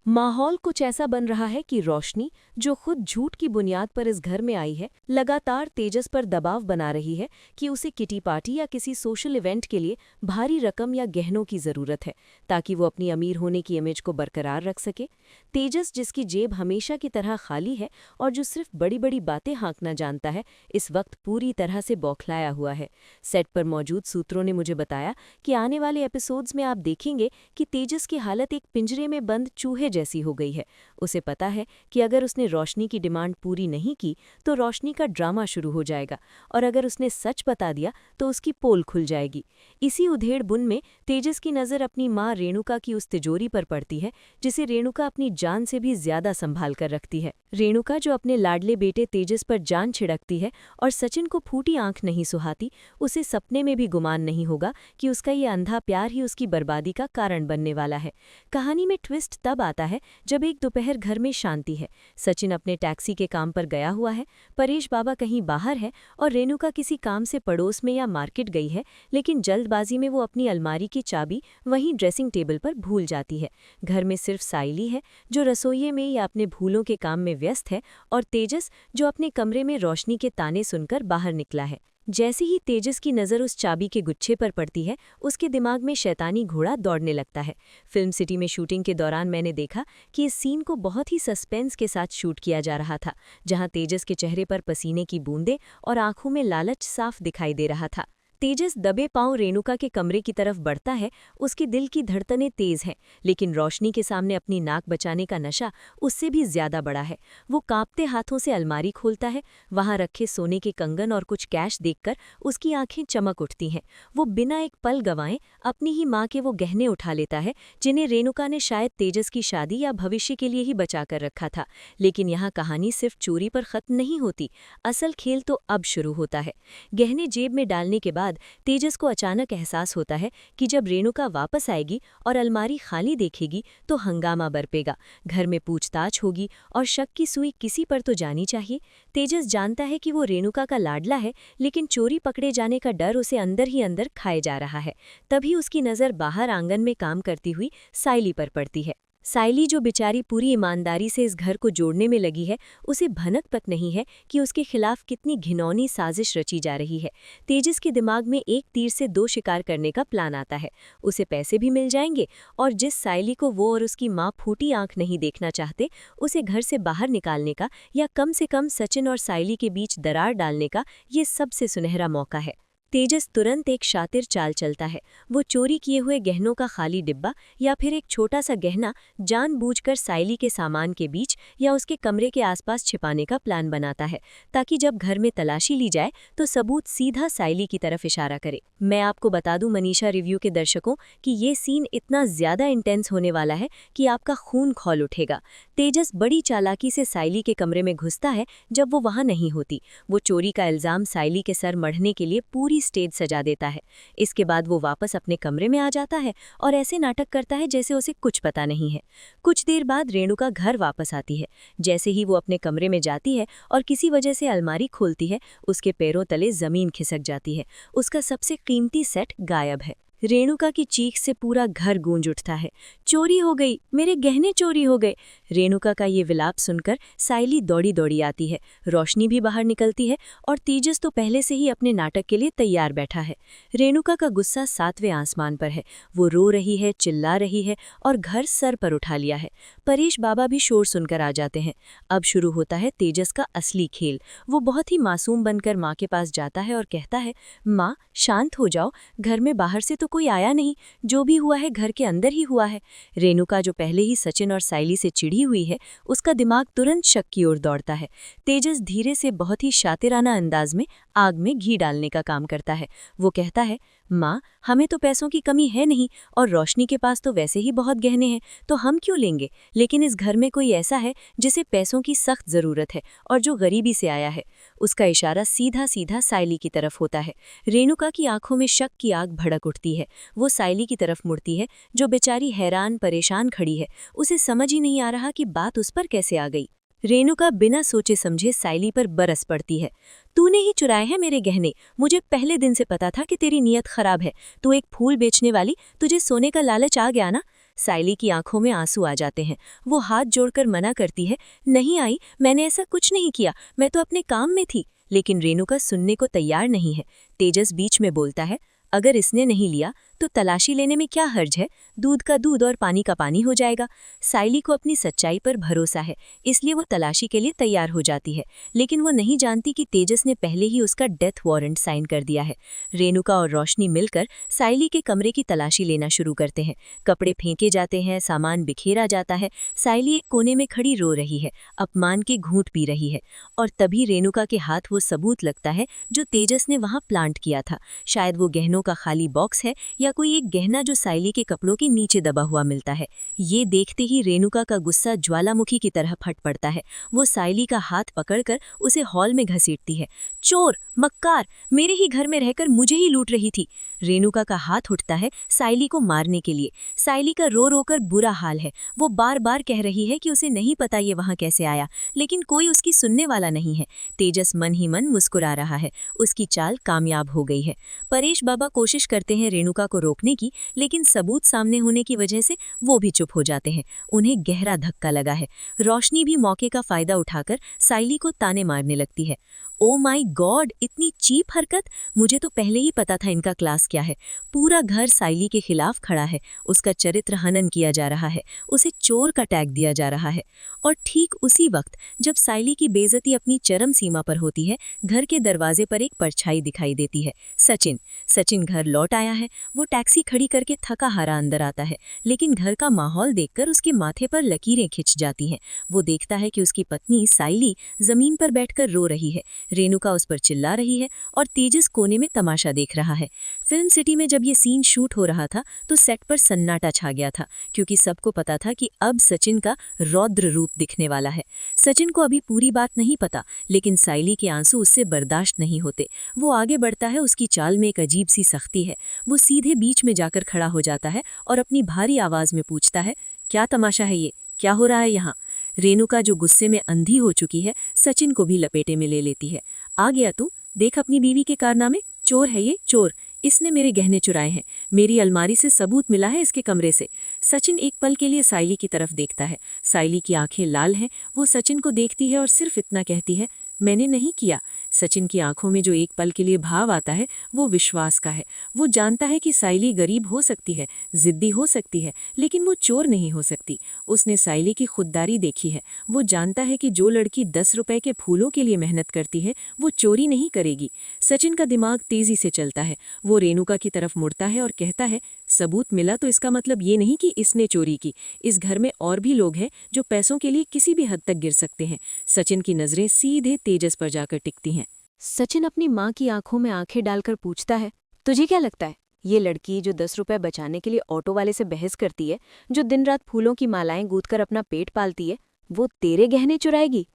माहौल कुछ ऐसा बन रहा है कि रोशनी, जो खुद झूठ की बुनियाद पर इस घर में आई है, लगातार तेजस पर दबाव बना रही है कि उसे किटी पार्टी या किसी सोशल इवेंट के लिए भारी रकम या गहनों की ज़रूरत है, ताकि वो अपनी अमीर होने की इमेज को बरकरार रख सके। तेजस, जिसकी जेब हमेशा की तरह खाली है और जो सिर्फ बड़ी बड़ी बातें हाँकना जानता है, इस वक्त पूरी तरह से बौखलाया हुआ है। सेट पर मौजूद सूत्रों ने मुझे बताया कि आने वाले एपिसोड्स में आप देखेंगे कि तेजस की हालत एक पिंजरे में बंद चूहे जैसी हो गई है। उसे पता है कि अगर उसने रोशनी की डिमांड पूरी नहीं की तो रोशनी का ड्रामा शुरू हो जाएगा, और अगर उसने सच बता दिया तो उसकी पोल खुल जाएगी। इसी उधेड़ बुन में तेजस की नज़र अपनी माँ रेणुका की उस तिजोरी पर पड़ती है जिसे रेणुका अपनी जान से भी ज्यादा संभाल कर रखती है। रेणुका, जो अपने लाडले बेटे तेजस पर जान छिड़कती है और सचिन को फूटी आंख नहीं सुहाती, उसे सपने में भी गुमान नहीं होगा कि उसका ये अंधा प्यार ही उसकी बर्बादी का कारण बनने वाला है। कहानी में ट्विस्ट तब आता है जब एक दोपहर घर में शांति है। सचिन अपने टैक्सी के काम पर गया हुआ है, परेश बाबा कहीं बाहर है और रेणुका किसी काम से पड़ोस में या मार्केट गई है, लेकिन जल्दबाजी में वो अपनी अलमारी की चाबी वहीं ड्रेसिंग टेबल पर भूल जाती है। घर में सिर्फ साइली है, जो रसोई में या अपने भूलों के काम में व्यस्त है, और तेजस, जो अपने कमरे में रोशनी के ताने सुनकर बाहर निकला है। जैसे ही तेजस की नज़र उस चाबी के गुच्छे पर पड़ती है, उसके दिमाग में शैतानी घोड़ा दौड़ने लगता है। फिल्म सिटी में शूटिंग के दौरान मैंने देखा कि इस सीन को बहुत ही सस्पेंस के साथ शूट किया जा रहा था, जहां तेजस के चेहरे पर पसीने की बूंदें और आंखों में लालच साफ दिखाई दे रहा था। तेजस दबे पांव रेणुका के कमरे की तरफ बढ़ता है। उसके दिल की धड़कनें तेज हैं, लेकिन रोशनी के सामने अपनी नाक बचाने का नशा उससे भी ज्यादा बड़ा है। वो कांपते हाथों से अलमारी खोलता है। वहां रखे सोने के कंगन और कुछ कैश देखकर उसकी आंखें चमक उठती हैं। वो बिना एक पल गंवाए अपनी ही माँ के वो गहने उठा लेता है जिन्हें रेणुका ने शायद तेजस की शादी या भविष्य के लिए ही बचा कर रखा था। लेकिन यहाँ कहानी सिर्फ चोरी पर खत्म नहीं होती। असल खेल तो अब शुरू होता है। गहने जेब में डालने के बाद तेजस को अचानक एहसास होता है कि जब रेणुका वापस आएगी और अलमारी खाली देखेगी तो हंगामा बरपेगा। घर में पूछताछ होगी और शक की सुई किसी पर तो जानी चाहिए। तेजस जानता है कि वो रेणुका का लाडला है, लेकिन चोरी पकड़े जाने का डर उसे अंदर ही अंदर खाए जा रहा है। तभी उसकी नज़र बाहर आंगन में काम करती हुई साइली पर पड़ती है। साइली, जो बेचारी पूरी ईमानदारी से इस घर को जोड़ने में लगी है, उसे भनक तक नहीं है कि उसके खिलाफ कितनी घिनौनी साजिश रची जा रही है। तेजस के दिमाग में एक तीर से दो शिकार करने का प्लान आता है। उसे पैसे भी मिल जाएंगे, और जिस साइली को वो और उसकी माँ फूटी आंख नहीं देखना चाहते, उसे घर से बाहर निकालने का या कम से कम सचिन और साइली के बीच दरार डालने का ये सबसे सुनहरा मौका है। तेजस तुरंत एक शातिर चाल चलता है। वो चोरी किए हुए गहनों का खाली डिब्बा या फिर एक छोटा सा गहना जानबूझकर साइली के सामान के बीच या उसके कमरे के आसपास छिपाने का प्लान बनाता है, ताकि जब घर में तलाशी ली जाए तो सबूत सीधा साइली की तरफ इशारा करे। मैं आपको बता दूं मनीषा रिव्यू के दर्शकों कि ये सीन इतना ज्यादा इंटेंस होने वाला है कि आपका खून खौल उठेगा। तेजस बड़ी चालाकी से साइली के कमरे में घुसता है जब वो वहां नहीं होती। वो चोरी का इल्जाम साइली के सर मढ़ने के लिए पूरी स्टेज सजा देता है। इसके बाद वो वापस अपने कमरे में आ जाता है और ऐसे नाटक करता है जैसे उसे कुछ पता नहीं है। कुछ देर बाद रेणुका घर वापस आती है। जैसे ही वो अपने कमरे में जाती है और किसी वजह से अलमारी खोलती है, उसके पैरों तले जमीन खिसक जाती है। उसका सबसे कीमती सेट गायब है। रेणुका की चीख से पूरा घर गूंज उठता है। चोरी हो गई, मेरे गहने चोरी हो गए। रेणुका का ये विलाप सुनकर साइली दौड़ी दौड़ी आती है। रोशनी भी बाहर निकलती है और तेजस तो पहले से ही अपने नाटक के लिए तैयार बैठा है। रेणुका का गुस्सा 7वें आसमान पर है। वो रो रही है, चिल्ला रही है और घर सर पर उठा लिया है। परेश बाबा भी शोर सुनकर आ जाते हैं। अब शुरू होता है तेजस का असली खेल। वो बहुत ही मासूम बनकर माँ के पास जाता है और कहता है, माँ शांत हो जाओ, घर में बाहर से तो कोई आया नहीं, जो भी हुआ है घर के अंदर ही हुआ है। रेणुका, जो पहले ही सचिन और साइली से चिढ़ी हुई है, उसका दिमाग तुरंत शक की ओर दौड़ता है। तेजस धीरे से बहुत ही शातिराना अंदाज में आग में घी डालने का काम करता है। वो कहता है, माँ हमें तो पैसों की कमी है नहीं, और रोशनी के पास तो वैसे ही बहुत गहने हैं, तो हम क्यों लेंगे। लेकिन इस घर में कोई ऐसा है जिसे पैसों की सख्त जरूरत है और जो गरीबी से आया है। उसका इशारा सीधा सीधा साइली की तरफ होता है। रेणुका की आंखों में शक की आग भड़क उठती है। वो साइली की तरफ मुड़ती है, जो बेचारी हैरान परेशान खड़ी है। उसे समझ ही नहीं आ रहा कि बात उस पर कैसे आ गई। रेणुका बिना सोचे समझे साइली पर बरस पड़ती है। तूने ही चुराए हैं मेरे गहने। मुझे पहले दिन से पता था कि तेरी नीयत खराब है। तू एक फूल बेचने वाली, तुझे सोने का लालच आ गया ना। साइली की आंखों में आंसू आ जाते हैं। वो हाथ जोड़कर मना करती है, नहीं आई, मैंने ऐसा कुछ नहीं किया, मैं तो अपने काम में थी। लेकिन रेणुका सुनने को तैयार नहीं है। तेजस बीच में बोलता है, अगर इसने नहीं लिया तो तलाशी लेने में क्या हर्ज है, दूध का दूध और पानी का पानी हो जाएगा। साइली को अपनी सच्चाई पर भरोसा है, इसलिए वो तलाशी के लिए तैयार हो जाती है। लेकिन वो नहीं जानती कि तेजस ने पहले ही उसका डेथ वारंट साइन कर दिया है। रेणुका और रोशनी मिलकर साइली के कमरे की तलाशी लेना शुरू करते हैं। कपड़े फेंके जाते हैं, सामान बिखेरा जाता है। साइली एक कोने में खड़ी रो रही है, अपमान के घूंट पी रही है। और तभी रेणुका के हाथ वो सबूत लगता है जो तेजस ने वहां प्लांट किया था। शायद वो गहनों का खाली बॉक्स है या कोई एक गहना जो साइली के कपड़ों के नीचे दबा हुआ मिलता है। ये देखते ही रेणुका का गुस्सा ज्वालामुखी की तरह फट पड़ता है। वो साइली का हाथ पकड़कर उसे हॉल में घसीटती है। चोर, मक्कार, मेरे ही घर में रहकर मुझे ही लूट रही थी। रेणुका का हाथ उठता है साइली को मारने के लिए। साइली का रो रोकर बुरा हाल है। वो बार बार कह रही है कि उसे नहीं पता ये वहां कैसे आया, लेकिन कोई उसकी सुनने वाला नहीं है। तेजस मन ही मन मुस्कुरा रहा है। उसकी चाल कामयाब हो गई है। परेश बाबा कोशिश करते हैं रेणुका को रोकने की, लेकिन सबूत सामने होने की वजह से वो भी चुप हो जाते हैं। उन्हें गहरा धक्का लगा है। रोशनी भी मौके का फायदा उठाकर साइली को ताने मारने लगती है। ओ माय गॉड, इतनी चीप हरकत! मुझे तो पहले ही पता था इनका क्लास क्या है। पूरा घर साइली के खिलाफ खड़ा है। उसका चरित्र हनन किया जा रहा है, उसे चोर का टैग दिया जा रहा है। और ठीक उसी वक्त जब साइली की बेइज्जती अपनी चरम सीमा पर होती है, घर के दरवाजे पर एक परछाई दिखाई देती है। सचिन घर लौट आया है। वो टैक्सी खड़ी करके थका हारा अंदर आता है, लेकिन घर का माहौल देखकर उसके माथे पर लकीरें खिंच जाती हैं। वो देखता है कि उसकी पत्नी साइली जमीन पर बैठकर रो रही है। रेणुका उस पर चिल्ला रही है और तेजस कोने में तमाशा देख रहा है। फिल्म सिटी में जब ये सीन शूट हो रहा था तो सेट पर सन्नाटा छा गया था, क्योंकि सबको पता था कि अब सचिन का रौद्र रूप दिखने वाला है। सचिन को अभी पूरी बात नहीं पता, लेकिन साइली के आंसू उससे बर्दाश्त नहीं होते। वो आगे बढ़ता है। उसकी चाल में एक अजीब सी सख्ती है। वो सीधे बीच में जाकर खड़ा हो जाता है और अपनी भारी आवाज में पूछता है, क्या तमाशा है ये, क्या हो रहा है यहाँ? रेणुका, जो गुस्से में अंधी हो चुकी है, सचिन को भी लपेटे में ले लेती है। आ गया तू, देख अपनी बीवी के कारनामे। चोर है ये, चोर। इसने मेरे गहने चुराए हैं। मेरी अलमारी से सबूत मिला है इसके कमरे से। सचिन एक पल के लिए साइली की तरफ देखता है। साइली की आंखें लाल हैं। वो सचिन को देखती है और सिर्फ इतना कहती है, मैंने नहीं किया। सचिन की आंखों में जो एक पल के लिए भाव आता है वो विश्वास का है। वो जानता है कि साइली गरीब हो सकती है, जिद्दी हो सकती है, लेकिन वो चोर नहीं हो सकती। उसने साइली की खुददारी देखी है। वो जानता है कि जो लड़की 10 रुपए के फूलों के लिए मेहनत करती है वो चोरी नहीं करेगी। सचिन का दिमाग तेजी से चलता है। वो रेणुका की तरफ मुड़ता है और कहता है, सबूत मिला तो इसका मतलब ये नहीं कि इसने चोरी की। इस घर में और भी लोग हैं जो पैसों के लिए किसी भी हद तक गिर सकते हैं। सचिन की नजरें सीधे तेजस पर जाकर टिकती हैं। सचिन अपनी माँ की आंखों में आंखें डालकर पूछता है, तुझे क्या लगता है ये लड़की जो 10 रुपए बचाने के लिए ऑटो वाले से बहस करती है, जो दिन रात फूलों की मालाएं गूंथकर अपना पेट पालती है, वो तेरे गहने चुराएगी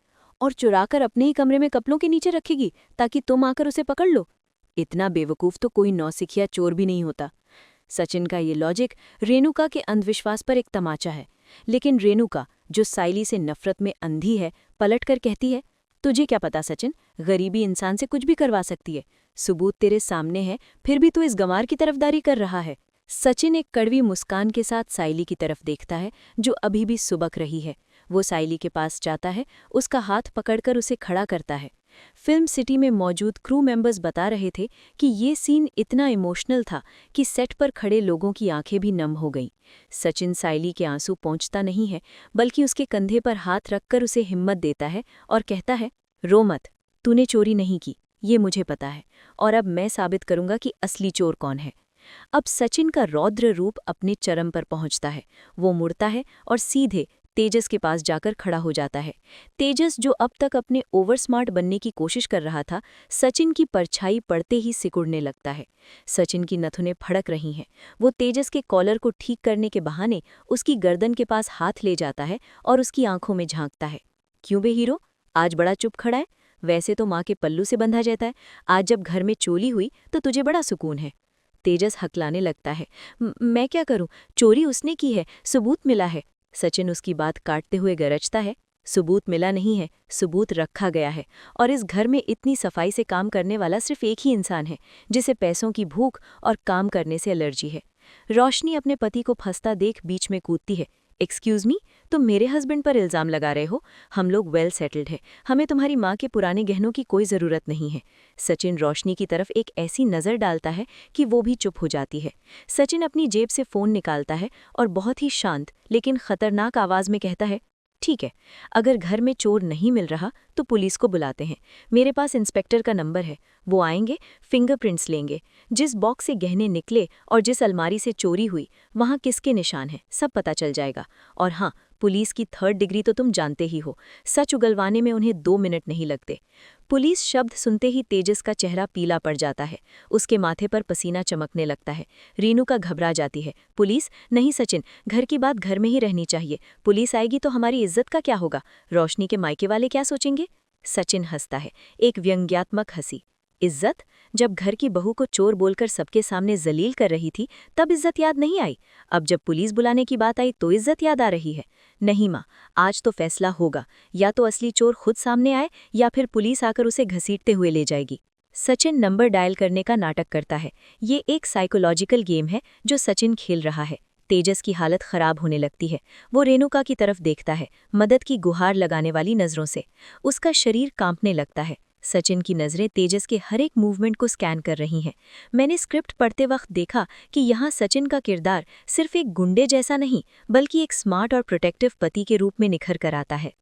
और चुराकर अपने ही कमरे में कपड़ों के नीचे रखेगी ताकि तुम आकर उसे पकड़ लो? इतना बेवकूफ तो कोई नौसिखिया चोर भी नहीं होता। सचिन का ये लॉजिक रेणुका के अंधविश्वास पर एक तमाचा है। लेकिन रेणुका, जो साइली से नफरत में अंधी है, पलटकर कहती है, तुझे क्या पता सचिन, गरीबी इंसान से कुछ भी करवा सकती है। सबूत तेरे सामने है, फिर भी तू इस गंवार की तरफदारी कर रहा है। सचिन एक कड़वी मुस्कान के साथ साइली की तरफ देखता है, जो अभी भी सुबक रही है। वो साइली के पास जाता है, उसका हाथ पकड़कर उसे खड़ा करता है। फिल्म सिटी में मौजूद क्रू मेंबर्स बता रहे थे कि ये सीन इतना इमोशनल था कि सेट पर खड़े लोगों की आंखें भी नम हो गईं। सचिन साइली के आंसू पोंछता नहीं है, बल्कि उसके कंधे पर हाथ रखकर उसे हिम्मत देता है और कहता है, रो मत, तूने चोरी नहीं की, ये मुझे पता है, और अब मैं साबित करूंगा कि असली चोर कौन है। अब सचिन का रौद्र रूप अपने चरम पर पहुंचता है। वो मुड़ता है और सीधे तेजस के पास जाकर खड़ा हो जाता है। तेजस, जो अब तक अपने ओवर स्मार्ट बनने की कोशिश कर रहा था, सचिन की परछाई पड़ते ही सिकुड़ने लगता है। सचिन की नथुनें फड़क रही हैं। वो तेजस के कॉलर को ठीक करने के बहाने उसकी गर्दन के पास हाथ ले जाता है और उसकी आंखों में झांकता है। क्यों बे हीरो, आज बड़ा चुप खड़ा है? वैसे तो माँ के पल्लू से बंधा जाता है, आज जब घर में चोरी हुई तो तुझे बड़ा सुकून है। तेजस हकलाने लगता है, मैं क्या करूं, चोरी उसने की है, सबूत मिला है। सचिन उसकी बात काटते हुए गरजता है, सबूत मिला नहीं है, सबूत रखा गया है। और इस घर में इतनी सफाई से काम करने वाला सिर्फ एक ही इंसान है, जिसे पैसों की भूख और काम करने से एलर्जी है। रोशनी अपने पति को फंसता देख बीच में कूदती है। एक्सक्यूज मी, तुम मेरे हस्बैंड पर इल्ज़ाम लगा रहे हो? हम लोग वेल सेटल्ड हैं, हमें तुम्हारी माँ के पुराने गहनों की कोई ज़रूरत नहीं है। सचिन रोशनी की तरफ एक ऐसी नज़र डालता है कि वो भी चुप हो जाती है। सचिन अपनी जेब से फ़ोन निकालता है और बहुत ही शांत लेकिन खतरनाक आवाज़ में कहता है, ठीक है, अगर घर में चोर नहीं मिल रहा तो पुलिस को बुलाते हैं। मेरे पास इंस्पेक्टर का नंबर है, वो आएंगे, फिंगरप्रिंट्स लेंगे। जिस बॉक्स से गहने निकले और जिस अलमारी से चोरी हुई वहाँ किसके निशान हैं सब पता चल जाएगा। और हाँ, पुलिस की 3rd डिग्री तो तुम जानते ही हो, सच उगलवाने में उन्हें 2 मिनट नहीं लगते। पुलिस शब्द सुनते ही तेजस का चेहरा पीला पड़ जाता है, उसके माथे पर पसीना चमकने लगता है। रेणुका घबरा जाती है। पुलिस नहीं सचिन, घर की बात घर में ही रहनी चाहिए। पुलिस आएगी तो हमारी इज्जत का क्या होगा? रोशनी के मायके वाले क्या सोचेंगे? सचिन हंसता है, एक व्यंग्यात्मक हंसी। इज्जत? जब घर की बहू को चोर बोलकर सबके सामने जलील कर रही थी तब इज्जत याद नहीं आई? अब जब पुलिस बुलाने की बात आई तो इज्जत याद आ रही है? नहीं माँ, आज तो फैसला होगा, या तो असली चोर खुद सामने आए या फिर पुलिस आकर उसे घसीटते हुए ले जाएगी। सचिन नंबर डायल करने का नाटक करता है। ये एक साइकोलॉजिकल गेम है जो सचिन खेल रहा है। तेजस की हालत खराब होने लगती है। वो रेणुका की तरफ देखता है, मदद की गुहार लगाने वाली नज़रों से। उसका शरीर कांपने लगता है। सचिन की नज़रें तेजस के हर एक मूवमेंट को स्कैन कर रही हैं। मैंने स्क्रिप्ट पढ़ते वक्त देखा कि यहाँ सचिन का किरदार सिर्फ एक गुंडे जैसा नहीं बल्कि एक स्मार्ट और प्रोटेक्टिव पति के रूप में निखर कर आता है।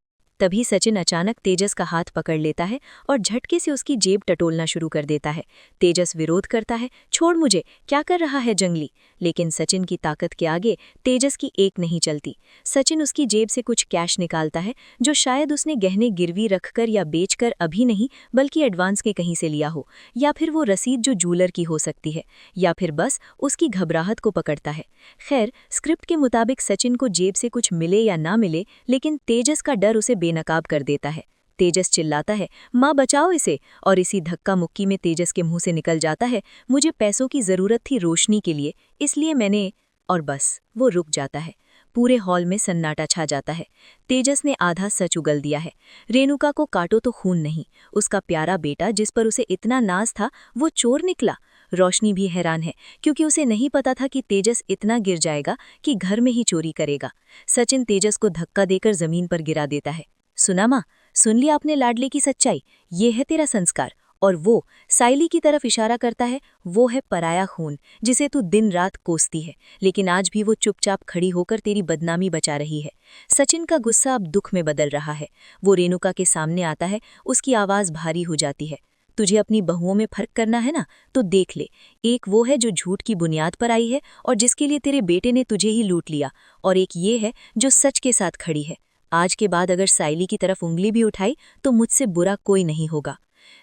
तभी सचिन अचानक तेजस का हाथ पकड़ लेता है और झटके से उसकी जेब टटोलना शुरू कर देता है। तेजस विरोध करता है, छोड़ मुझे, क्या कर रहा है जंगली? लेकिन सचिन की ताकत के आगे तेजस की एक नहीं चलती। सचिन उसकी जेब से कुछ कैश निकालता है जो शायद उसने गहने गिरवी रखकर या बेचकर अभी नहीं बल्कि एडवांस के कहीं से लिया हो, या फिर वो रसीद जो जूलर की हो सकती है, या फिर बस उसकी घबराहट को पकड़ता है। खैर, स्क्रिप्ट के मुताबिक सचिन को जेब से कुछ मिले या ना मिले, लेकिन तेजस का डर उसे बेनकाब कर देता है। तेजस चिल्लाता है, माँ बचाओ इसे, और इसी धक्का मुक्की में तेजस के मुंह से निकल जाता है, मुझे पैसों की जरूरत थी रोशनी के लिए, इसलिए मैंने। और बस वो रुक जाता है। पूरे हॉल में सन्नाटा छा जाता है। तेजस ने आधा सच उगल दिया है। रेणुका को काटो तो खून नहीं, उसका प्यारा बेटा जिस पर उसे इतना नाज था वो चोर निकला। रोशनी भी हैरान है क्योंकि उसे नहीं पता था कि तेजस इतना गिर जाएगा कि घर में ही चोरी करेगा। सचिन तेजस को धक्का देकर जमीन पर गिरा देता है। सुना माँ, सुन लिया अपने लाडले की सच्चाई, ये है तेरा संस्कार। और वो साइली की तरफ इशारा करता है, वो है पराया खून जिसे तू दिन रात कोसती है, लेकिन आज भी वो चुपचाप खड़ी होकर तेरी बदनामी बचा रही है। सचिन का गुस्सा अब दुख में बदल रहा है। वो रेणुका के सामने आता है, उसकी आवाज़ भारी हो जाती है। तुझे अपनी बहुओं में फर्क करना है ना, तो देख ले, एक वो है जो झूठ की बुनियाद पर आई है और जिसके लिए तेरे बेटे ने तुझे ही लूट लिया, और एक ये है जो सच के साथ खड़ी है। आज के बाद अगर साइली की तरफ उंगली भी उठाई तो मुझसे बुरा कोई नहीं होगा।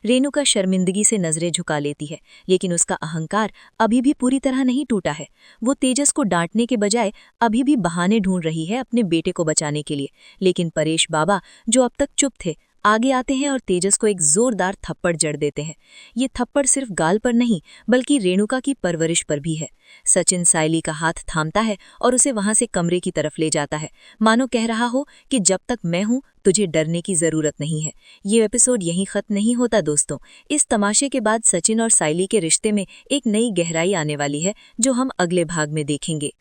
रेणुका शर्मिंदगी से नजरें झुका लेती है, लेकिन उसका अहंकार अभी भी पूरी तरह नहीं टूटा है। वो तेजस को डांटने के बजाय अभी भी बहाने ढूंढ रही है अपने बेटे को बचाने के लिए। लेकिन परेश बाबा, जो अब तक चुप थे, आगे आते हैं और तेजस को एक जोरदार थप्पड़ जड़ देते हैं। ये थप्पड़ सिर्फ गाल पर नहीं बल्कि रेणुका की परवरिश पर भी है। सचिन साइली का हाथ थामता है और उसे वहां से कमरे की तरफ ले जाता है, मानो कह रहा हो कि जब तक मैं हूं तुझे डरने की जरूरत नहीं है। ये एपिसोड यहीं खत्म नहीं होता दोस्तों। इस तमाशे के बाद सचिन और साइली के रिश्ते में एक नई गहराई आने वाली है जो हम अगले भाग में देखेंगे।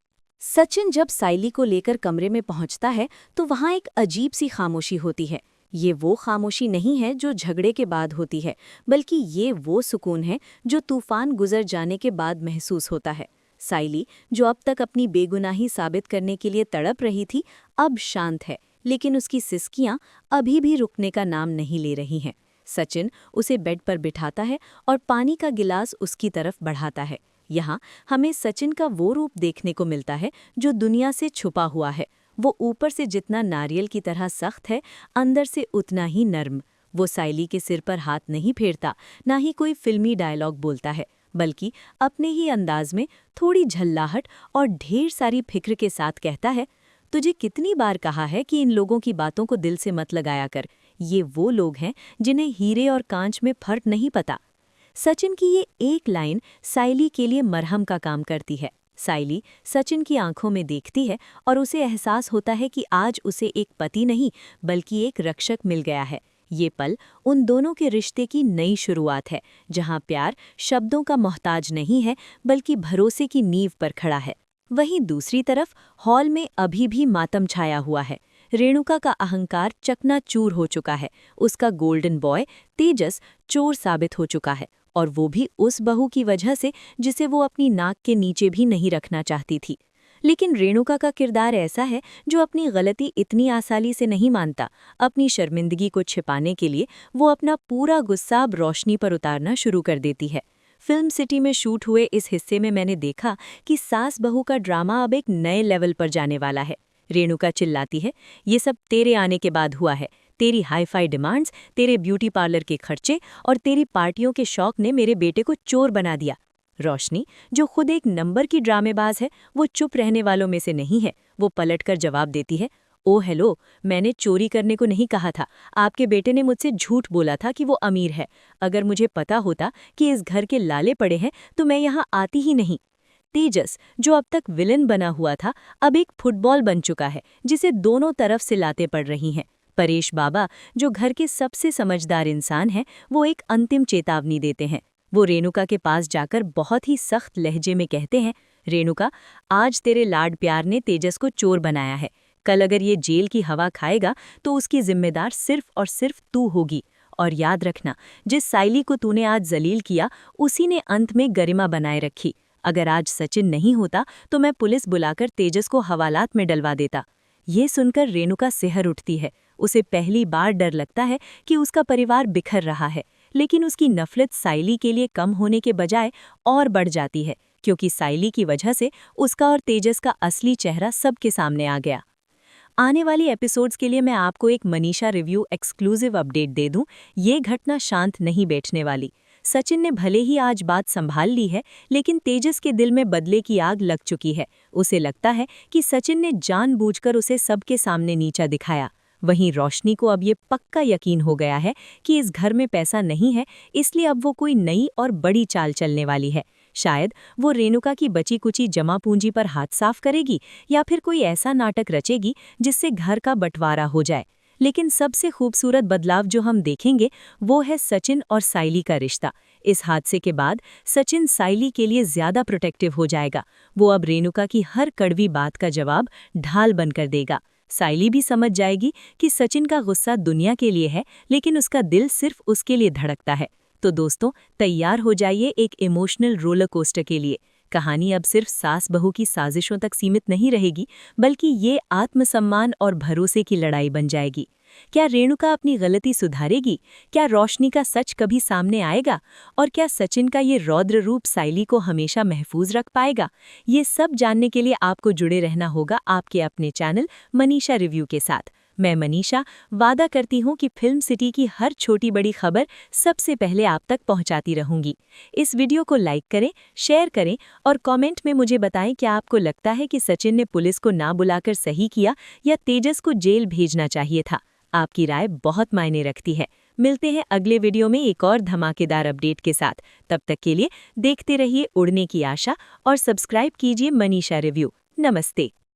सचिन जब साइली को लेकर कमरे में पहुंचता है तो वहां एक अजीब सी खामोशी होती है। ये वो खामोशी नहीं है जो झगड़े के बाद होती है, बल्कि ये वो सुकून है जो तूफान गुजर जाने के बाद महसूस होता है। साइली, जो अब तक अपनी बेगुनाही साबित करने के लिए तड़प रही थी, अब शांत है, लेकिन उसकी सिसकियां अभी भी रुकने का नाम नहीं ले रही हैं। सचिन उसे बेड पर बिठाता है और पानी का गिलास उसकी तरफ बढ़ाता है। यहाँ हमें सचिन का वो रूप देखने को मिलता है जो दुनिया से छुपा हुआ है। वो ऊपर से जितना नारियल की तरह सख्त है, अंदर से उतना ही नर्म। वो साइली के सिर पर हाथ नहीं फेरता, ना ही कोई फिल्मी डायलॉग बोलता है, बल्कि अपने ही अंदाज में थोड़ी झल्लाहट और ढेर सारी फिक्र के साथ कहता है, तुझे कितनी बार कहा है कि इन लोगों की बातों को दिल से मत लगाया कर। ये वो लोग हैं जिन्हें हीरे और कांच में फर्क नहीं पता। सचिन की ये एक लाइन साइली के लिए मरहम का काम करती है। साइली सचिन की आंखों में देखती है और उसे एहसास होता है कि आज उसे एक पति नहीं बल्कि एक रक्षक मिल गया है। ये पल उन दोनों के रिश्ते की नई शुरुआत है, जहां प्यार शब्दों का मोहताज नहीं है बल्कि भरोसे की नींव पर खड़ा है। वहीं दूसरी तरफ हॉल में अभी भी मातम छाया हुआ है। रेणुका का अहंकार चकनाचूर हो चुका है। उसका गोल्डन बॉय तेजस चोर साबित हो चुका है, और वो भी उस बहू की वजह से जिसे वो अपनी नाक के नीचे भी नहीं रखना चाहती थी। लेकिन रेणुका का किरदार ऐसा है जो अपनी गलती इतनी आसानी से नहीं मानता। अपनी शर्मिंदगी को छिपाने के लिए वो अपना पूरा गुस्सा अब रोशनी पर उतारना शुरू कर देती है। फिल्म सिटी में शूट हुए इस हिस्से में मैंने देखा कि सास बहू का ड्रामा अब एक नए लेवल पर जाने वाला है। रेणुका चिल्लाती है, ये सब तेरे आने के बाद हुआ है। तेरी हाई-फाई डिमांड्स, तेरे ब्यूटी पार्लर के खर्चे और तेरी पार्टियों के शौक ने मेरे बेटे को चोर बना दिया। रोशनी, जो खुद एक नंबर की ड्रामेबाज है, वो चुप रहने वालों में से नहीं है। वो पलटकर जवाब देती है, ओ हेलो, मैंने चोरी करने को नहीं कहा था। आपके बेटे ने मुझसे झूठ बोला था कि वो अमीर है। अगर मुझे पता होता कि इस घर के लाले पड़े हैं तो मैं यहाँ आती ही नहीं। तेजस, जो अब तक विलन बना हुआ था, अब एक फुटबॉल बन चुका है जिसे दोनों तरफ से लाते पड़ रही हैं। परेश बाबा, जो घर के सबसे समझदार इंसान हैं, वो एक अंतिम चेतावनी देते हैं। वो रेणुका के पास जाकर बहुत ही सख्त लहजे में कहते हैं, रेणुका, आज तेरे लाड प्यार ने तेजस को चोर बनाया है। कल अगर ये जेल की हवा खाएगा तो उसकी जिम्मेदार सिर्फ और सिर्फ तू होगी। और याद रखना, जिस साइली को तूने आज जलील किया, उसी ने अंत में गरिमा बनाए रखी। अगर आज सचिन नहीं होता तो मैं पुलिस बुलाकर तेजस को हवालात में डलवा देता। ये सुनकर रेणुका सिहर उठती है। उसे पहली बार डर लगता है कि उसका परिवार बिखर रहा है, लेकिन उसकी नफरत साइली के लिए कम होने के बजाय और बढ़ जाती है, क्योंकि साइली की वजह से उसका और तेजस का असली चेहरा सबके सामने आ गया। आने वाली एपिसोड्स के लिए मैं आपको एक मनीषा रिव्यू एक्सक्लूसिव अपडेट दे दूं। ये घटना शांत नहीं बैठने वाली। सचिन ने भले ही आज बात संभाल ली है, लेकिन तेजस के दिल में बदले की आग लग चुकी है। उसे लगता है कि सचिन ने जानबूझकर उसे सबके सामने नीचा दिखाया। वहीं रोशनी को अब ये पक्का यकीन हो गया है कि इस घर में पैसा नहीं है, इसलिए अब वो कोई नई और बड़ी चाल चलने वाली है। शायद वो रेणुका की बची कुची जमा पूंजी पर हाथ साफ करेगी, या फिर कोई ऐसा नाटक रचेगी जिससे घर का बंटवारा हो जाए। लेकिन सबसे खूबसूरत बदलाव जो हम देखेंगे वो है सचिन और साइली का रिश्ता। इस हादसे के बाद सचिन साइली के लिए ज्यादा प्रोटेक्टिव हो जाएगा। वो अब रेणुका की हर कड़वी बात का जवाब ढाल बनकर देगा। साइली भी समझ जाएगी कि सचिन का गुस्सा दुनिया के लिए है, लेकिन उसका दिल सिर्फ उसके लिए धड़कता है। तो दोस्तों, तैयार हो जाइए एक इमोशनल रोलर कोस्टर के लिए। कहानी अब सिर्फ सास बहू की साजिशों तक सीमित नहीं रहेगी, बल्कि ये आत्मसम्मान और भरोसे की लड़ाई बन जाएगी। क्या रेणुका अपनी गलती सुधारेगी? क्या रोशनी का सच कभी सामने आएगा? और क्या सचिन का ये रौद्र रूप साइली को हमेशा महफूज रख पाएगा? ये सब जानने के लिए आपको जुड़े रहना होगा आपके अपने चैनल मनीषा रिव्यू के साथ। मैं मनीषा वादा करती हूँ कि फिल्म सिटी की हर छोटी बड़ी खबर सबसे पहले आप तक पहुँचाती रहूंगी। इस वीडियो को लाइक करें, शेयर करें और कमेंट में मुझे बताएं क्या आपको लगता है कि सचिन ने पुलिस को ना बुलाकर सही किया या तेजस को जेल भेजना चाहिए था। आपकी राय बहुत मायने रखती है। मिलते हैं अगले वीडियो में एक और धमाकेदार अपडेट के साथ। तब तक के लिए देखते रहिए उड़ने की आशा और सब्सक्राइब कीजिए मनीषा रिव्यू। नमस्ते।